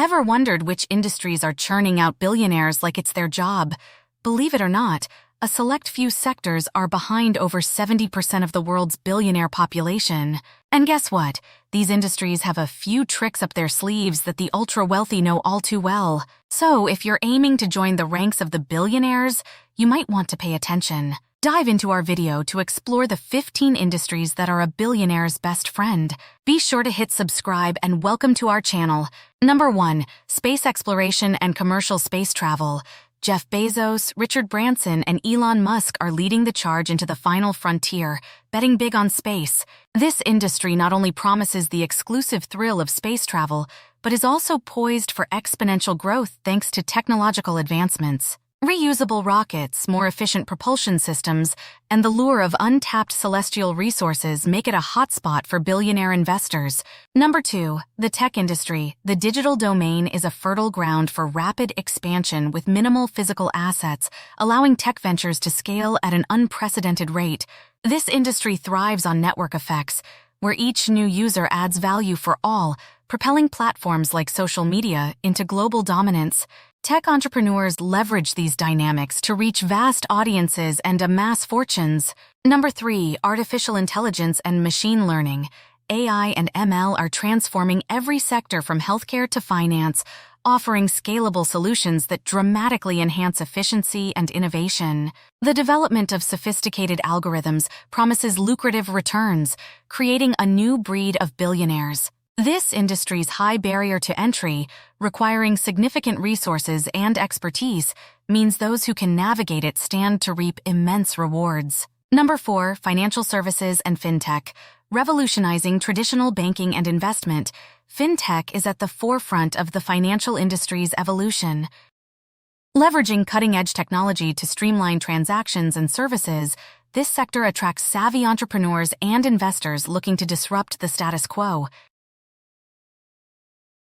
Ever wondered which industries are churning out billionaires like it's their job? Believe it or not, a select few sectors are behind over 70% of the world's billionaire population. And guess what? These industries have a few tricks up their sleeves that the ultra-wealthy know all too well. So, if you're aiming to join the ranks of the billionaires, you might want to pay attention. Dive into our video to explore the 15 industries that are a billionaire's best friend. Be sure to hit subscribe and welcome to our channel. Number 1. Space exploration and commercial space travel. Jeff Bezos, Richard Branson, and Elon Musk are leading the charge into the final frontier, betting big on space. This industry not only promises the exclusive thrill of space travel, but is also poised for exponential growth thanks to technological advancements. Reusable rockets, more efficient propulsion systems, and the lure of untapped celestial resources make it a hotspot for billionaire investors. Number 2. The tech industry. The digital domain is a fertile ground for rapid expansion with minimal physical assets, allowing tech ventures to scale at an unprecedented rate. This industry thrives on network effects, where each new user adds value for all, propelling platforms like social media into global dominance. Tech entrepreneurs leverage these dynamics to reach vast audiences and amass fortunes. Number 3. Artificial intelligence and machine learning. AI and ML are transforming every sector from healthcare to finance, offering scalable solutions that dramatically enhance efficiency and innovation. The development of sophisticated algorithms promises lucrative returns, creating a new breed of billionaires. This industry's high barrier to entry, requiring significant resources and expertise, means those who can navigate it stand to reap immense rewards. Number 4. Financial services and fintech. Revolutionizing traditional banking and investment, fintech is at the forefront of the financial industry's evolution. Leveraging cutting-edge technology to streamline transactions and services, this sector attracts savvy entrepreneurs and investors looking to disrupt the status quo.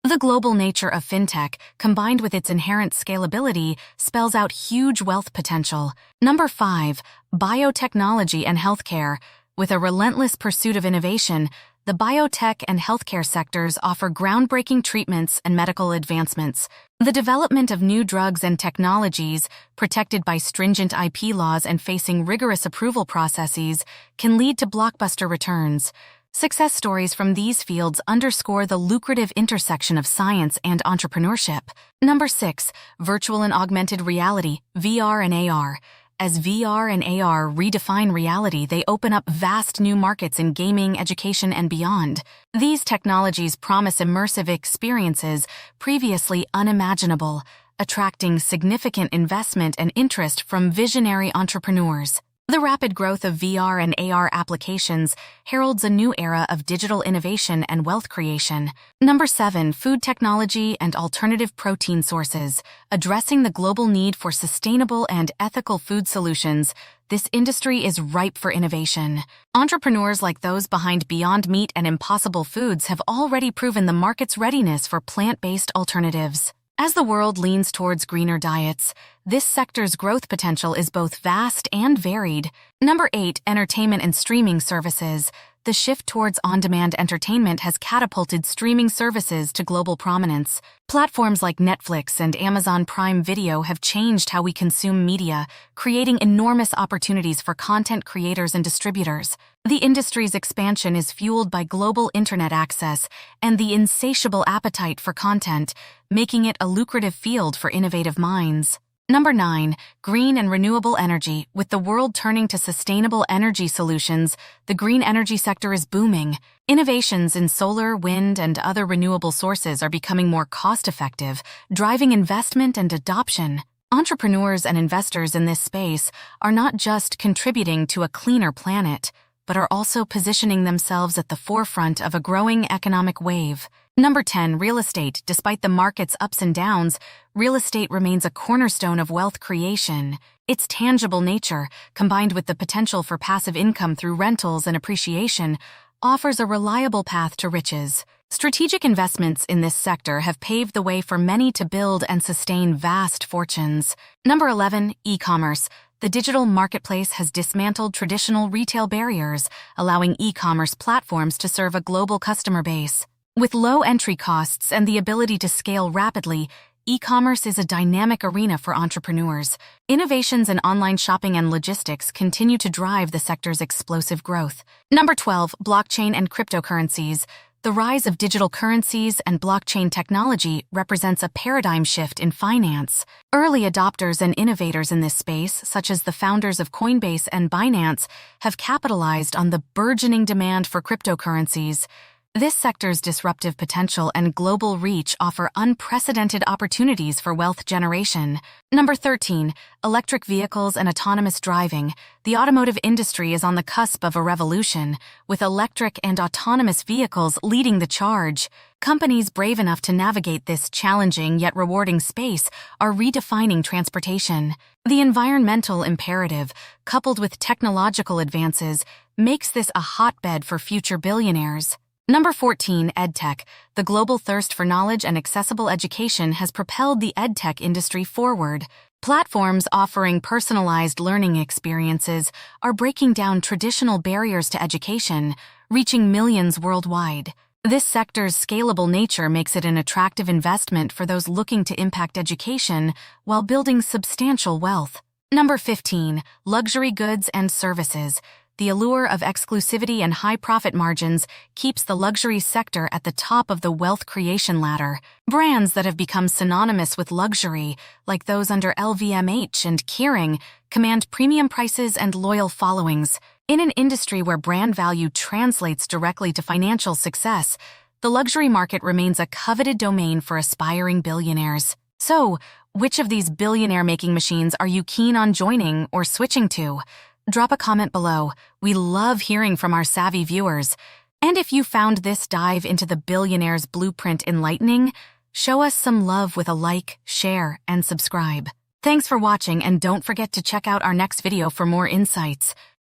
The global nature of fintech, combined with its inherent scalability, spells out huge wealth potential. Number 5. Biotechnology and healthcare. With a relentless pursuit of innovation, the biotech and healthcare sectors offer groundbreaking treatments and medical advancements. The development of new drugs and technologies, protected by stringent IP laws and facing rigorous approval processes, can lead to blockbuster returns. Success stories from these fields underscore the lucrative intersection of science and entrepreneurship. Number 6. Virtual and augmented reality, VR and AR. As VR and AR redefine reality, they open up vast new markets in gaming, education, and beyond. These technologies promise immersive experiences previously unimaginable, attracting significant investment and interest from visionary entrepreneurs. The rapid growth of VR and AR applications heralds a new era of digital innovation and wealth creation. Number 7. Food technology and alternative protein sources. Addressing the global need for sustainable and ethical food solutions, this industry is ripe for innovation. Entrepreneurs like those behind Beyond Meat and Impossible Foods have already proven the market's readiness for plant-based alternatives. As the world leans towards greener diets, this sector's growth potential is both vast and varied. Number 8. Entertainment and streaming services. The shift towards on-demand entertainment has catapulted streaming services to global prominence. Platforms like Netflix and Amazon Prime Video have changed how we consume media, creating enormous opportunities for content creators and distributors. The industry's expansion is fueled by global internet access and the insatiable appetite for content, making it a lucrative field for innovative minds. Number 9. Green and renewable energy. With the world turning to sustainable energy solutions, the green energy sector is booming. Innovations in solar, wind, and other renewable sources are becoming more cost-effective, driving investment and adoption. Entrepreneurs and investors in this space are not just contributing to a cleaner planet, but are also positioning themselves at the forefront of a growing economic wave. Number 10. Real estate. Despite the market's ups and downs, real estate remains a cornerstone of wealth creation. Its tangible nature, combined with the potential for passive income through rentals and appreciation, offers a reliable path to riches. Strategic investments in this sector have paved the way for many to build and sustain vast fortunes. Number 11. E-commerce. The digital marketplace has dismantled traditional retail barriers, allowing e-commerce platforms to serve a global customer base. With low entry costs and the ability to scale rapidly, e-commerce is a dynamic arena for entrepreneurs. Innovations in online shopping and logistics continue to drive the sector's explosive growth. Number 12, blockchain and cryptocurrencies. The rise of digital currencies and blockchain technology represents a paradigm shift in finance. Early adopters and innovators in this space, such as the founders of Coinbase and Binance, have capitalized on the burgeoning demand for cryptocurrencies. This sector's disruptive potential and global reach offer unprecedented opportunities for wealth generation. Number 13, electric vehicles and autonomous driving. The automotive industry is on the cusp of a revolution, with electric and autonomous vehicles leading the charge. Companies brave enough to navigate this challenging yet rewarding space are redefining transportation. The environmental imperative, coupled with technological advances, makes this a hotbed for future billionaires. Number 14, EdTech. The global thirst for knowledge and accessible education has propelled the EdTech industry forward. Platforms offering personalized learning experiences are breaking down traditional barriers to education, reaching millions worldwide. This sector's scalable nature makes it an attractive investment for those looking to impact education while building substantial wealth. Number 15, luxury goods and services. The allure of exclusivity and high profit margins keeps the luxury sector at the top of the wealth creation ladder. Brands that have become synonymous with luxury, like those under LVMH and Kering, command premium prices and loyal followings. In an industry where brand value translates directly to financial success, the luxury market remains a coveted domain for aspiring billionaires. So, which of these billionaire-making machines are you keen on joining or switching to? Drop a comment below. We love hearing from our savvy viewers. And if you found this dive into the billionaire's blueprint enlightening, show us some love with a like, share, and subscribe. Thanks for watching, and don't forget to check out our next video for more insights.